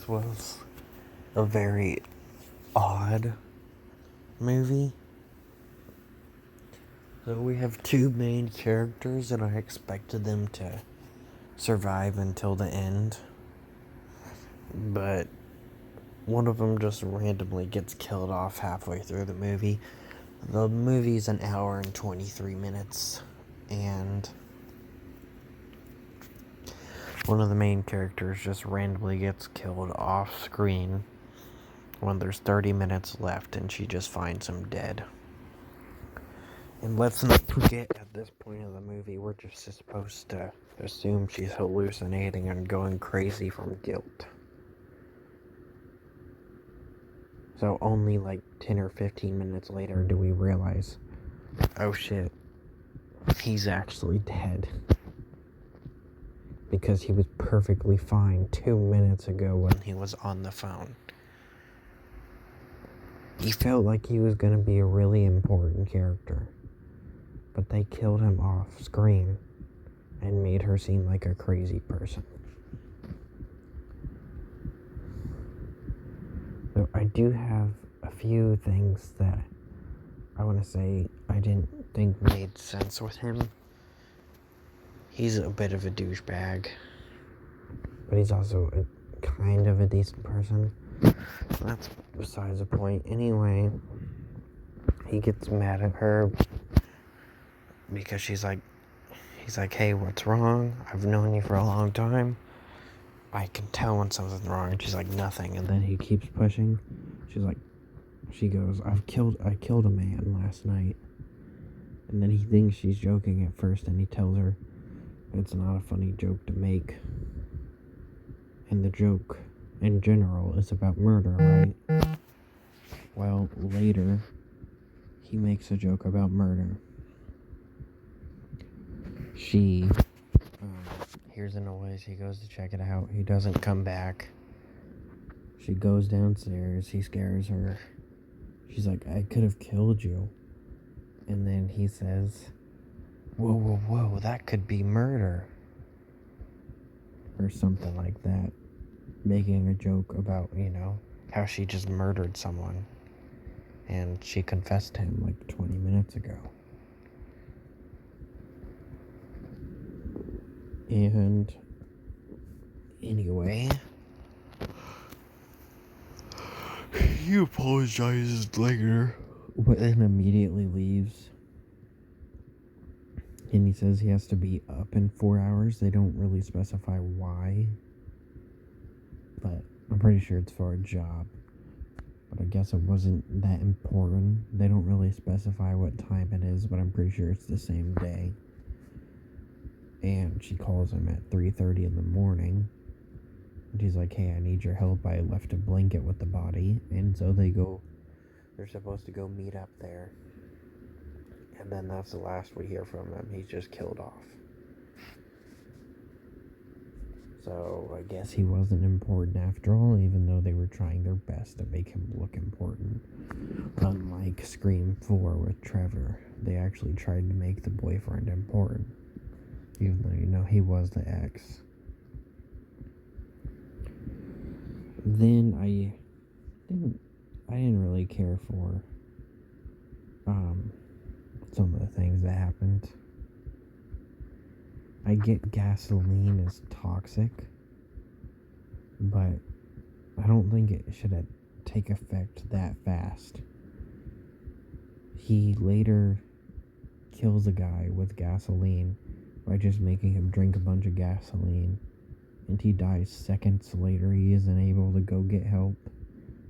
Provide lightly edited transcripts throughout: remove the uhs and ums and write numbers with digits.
this was a very odd movie. So we have two main characters, and I expected them to survive until the end. But one of them just randomly gets killed off halfway through the movie. The movie's an hour and 23 minutes, and one of the main characters just randomly gets killed off screen when there's 30 minutes left and she just finds him dead. And let's not forget, at this point of the movie, we're just supposed to assume she's hallucinating and going crazy from guilt. So only like 10 or 15 minutes later do we realize, oh shit, he's actually dead. Because he was perfectly fine 2 minutes ago when he was on the phone. He felt like he was going to be a really important character. But they killed him off screen and made her seem like a crazy person. So I do have a few things that I want to say I didn't think made sense with him. He's a bit of a douchebag, but he's also a kind of a decent person. That's besides the point. Anyway, he gets mad at her because he's like, hey, what's wrong? I've known you for a long time. I can tell when something's wrong. And she's like, nothing. And then he keeps pushing. She goes, I killed a man last night. And then he thinks she's joking at first, and he tells her it's not a funny joke to make. And the joke, in general, is about murder, right? Well, later, he makes a joke about murder. She hears a noise. He goes to check it out. He doesn't come back. She goes downstairs. He scares her. She's like, I could have killed you. And then he says, whoa, that could be murder. Or something like that. Making a joke about, how she just murdered someone. And she confessed to him like 20 minutes ago. And anyway, he apologizes later, but then immediately leaves. And he says he has to be up in 4 hours. They don't really specify why, but I'm pretty sure it's for a job. But I guess it wasn't that important. They don't really specify what time it is, but I'm pretty sure it's the same day. And she calls him at 3:30 in the morning. And she's like, hey, I need your help. I left a blanket with the body. And so they're supposed to go meet up there. And then that's the last we hear from him. He's just killed off. So I guess he wasn't important after all, even though they were trying their best to make him look important. Unlike Scream 4 with Trevor, they actually tried to make the boyfriend important. Even though, he was the ex. Then I didn't really care for some of the things that happened. I get gasoline is toxic, but I don't think it should take effect that fast. He later kills a guy with gasoline by just making him drink a bunch of gasoline, and he dies seconds later. He isn't able to go get help.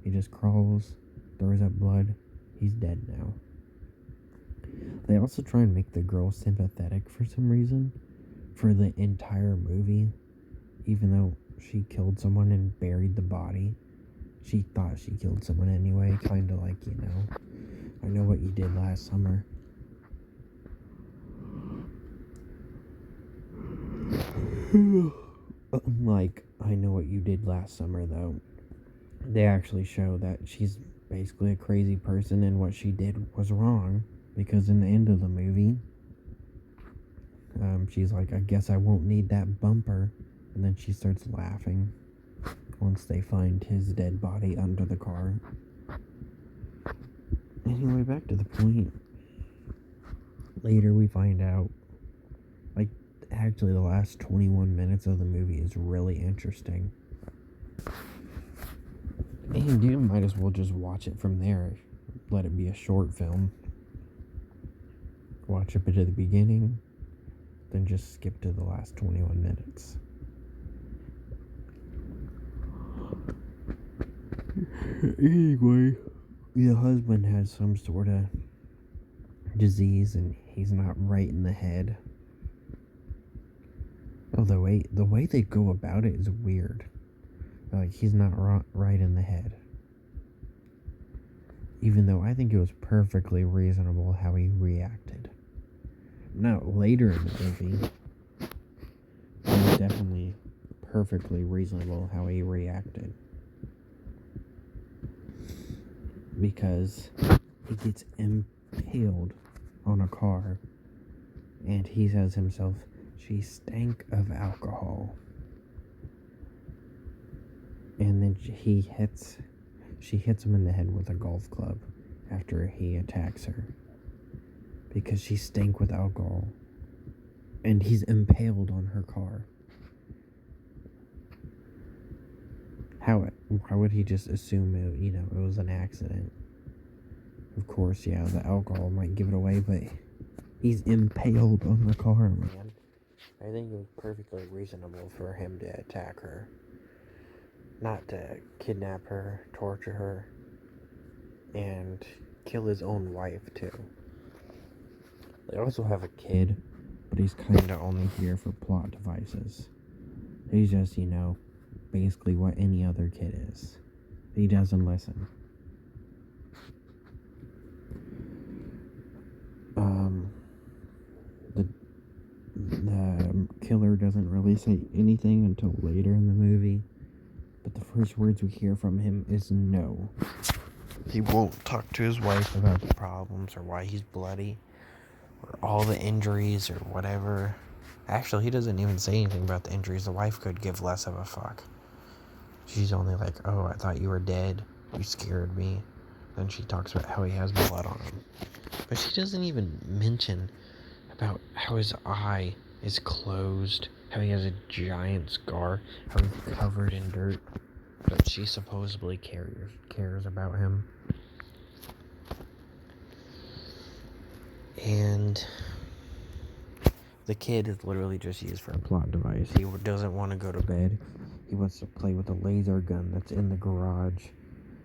He just crawls, throws up blood. He's dead now. They also try and make the girl sympathetic for some reason for the entire movie, even though she killed someone and buried the body. She thought she killed someone anyway, kind of like, I know what you did last summer. Like, I know what you did last summer, though. They actually show that she's basically a crazy person, and what she did was wrong, because in the end of the movie, she's like, I guess I won't need that bumper, and then she starts laughing. once they find his dead body under the car. Anyway, back to the point. Later we find out, like, actually the last 21 minutes of the movie is really interesting. And you might as well just watch it from there. Let it be a short film. Watch a bit of the beginning, then just skip to the last 21 minutes. Anyway, the husband has some sort of disease and he's not right in the head. Oh, the way they go about it is weird. Like, he's not right in the head. Even though I think it was perfectly reasonable how he reacted. Now, later in the movie, it was definitely perfectly reasonable how he reacted. Because he gets impaled on a car, and he says himself, she stank of alcohol. And then she hits him in the head with a golf club after he attacks her. Because she stank with alcohol. And he's impaled on her car. Why would he just assume it was an accident? Of course, yeah, the alcohol might give it away, but he's impaled on the car, man. I think it was perfectly reasonable for him to attack her. Not to kidnap her, torture her, and kill his own wife, too. They also have a kid, but he's kinda only here for plot devices. He's just, basically what any other kid is. He doesn't listen. The killer doesn't really say anything until later in the movie, but the first words we hear from him is no. He won't talk to his wife about the problems or why he's bloody or all the injuries or whatever. Actually, he doesn't even say anything about the injuries. The wife could give less of a fuck. She's only like, oh, I thought you were dead. You scared me. Then she talks about how he has blood on him. But she doesn't even mention about how his eye is closed, how he has a giant scar, how he's covered in dirt. But she supposedly cares about him. And the kid is literally just used for a plot device. He doesn't want to go to bed. He wants to play with a laser gun that's in the garage.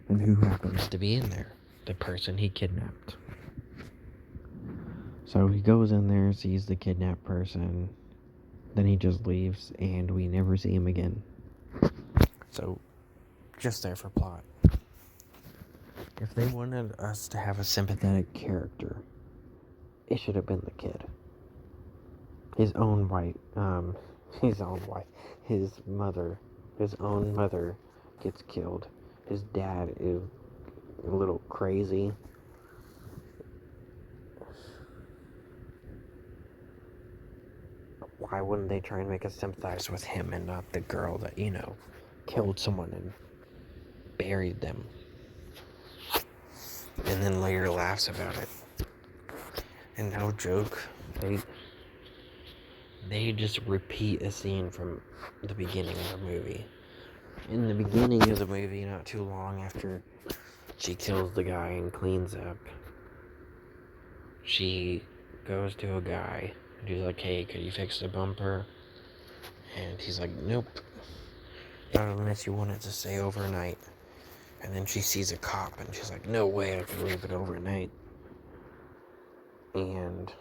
And who happens to be in there? The person he kidnapped. So he goes in there, sees the kidnapped person, then he just leaves, and we never see him again. So, just there for plot. If they wanted us to have a sympathetic character, it should have been the kid. His own mother gets killed. His dad is a little crazy. Why wouldn't they try and make us sympathize with him and not the girl that, killed someone and buried them? And then later laughs about it. And no joke, they just repeat a scene from the beginning of the movie. In the beginning of the movie, not too long after she kills the guy and cleans up, she goes to a guy and she's like, hey, could you fix the bumper? And he's like, nope, not unless you want it to stay overnight. And then she sees a cop and she's like, no way I can leave it overnight. And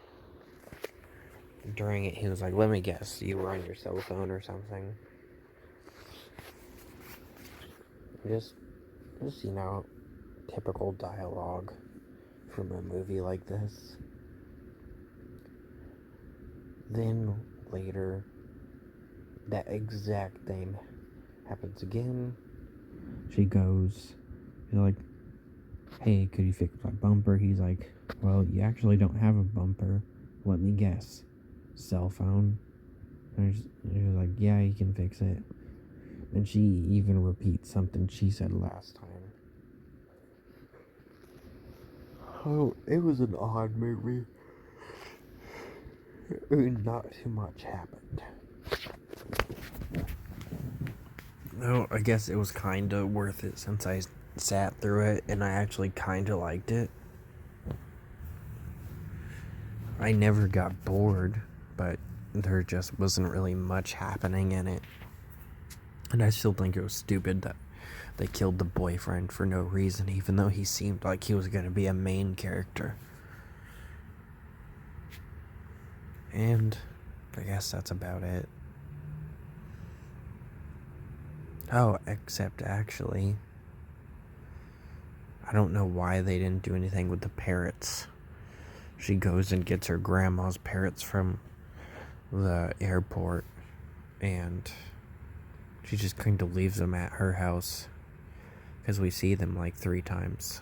during it, he was like, let me guess, you were on your cell phone or something. Just typical dialogue from a movie like this. Then later, that exact thing happens again. She's like, hey, could you fix my bumper? He's like, well, you actually don't have a bumper. Let me guess. Cell phone? And she's like, yeah, you can fix it. And she even repeats something she said last time. Oh, it was an odd movie. Not too much happened. No, I guess it was kind of worth it since I sat through it and I actually kind of liked it. I never got bored, but there just wasn't really much happening in it. And I still think it was stupid that they killed the boyfriend for no reason, even though he seemed like he was going to be a main character. And I guess that's about it. Oh, except actually, I don't know why they didn't do anything with the parrots. She goes and gets her grandma's parrots from the airport, and she just kind of leaves them at her house because we see them like 3 times.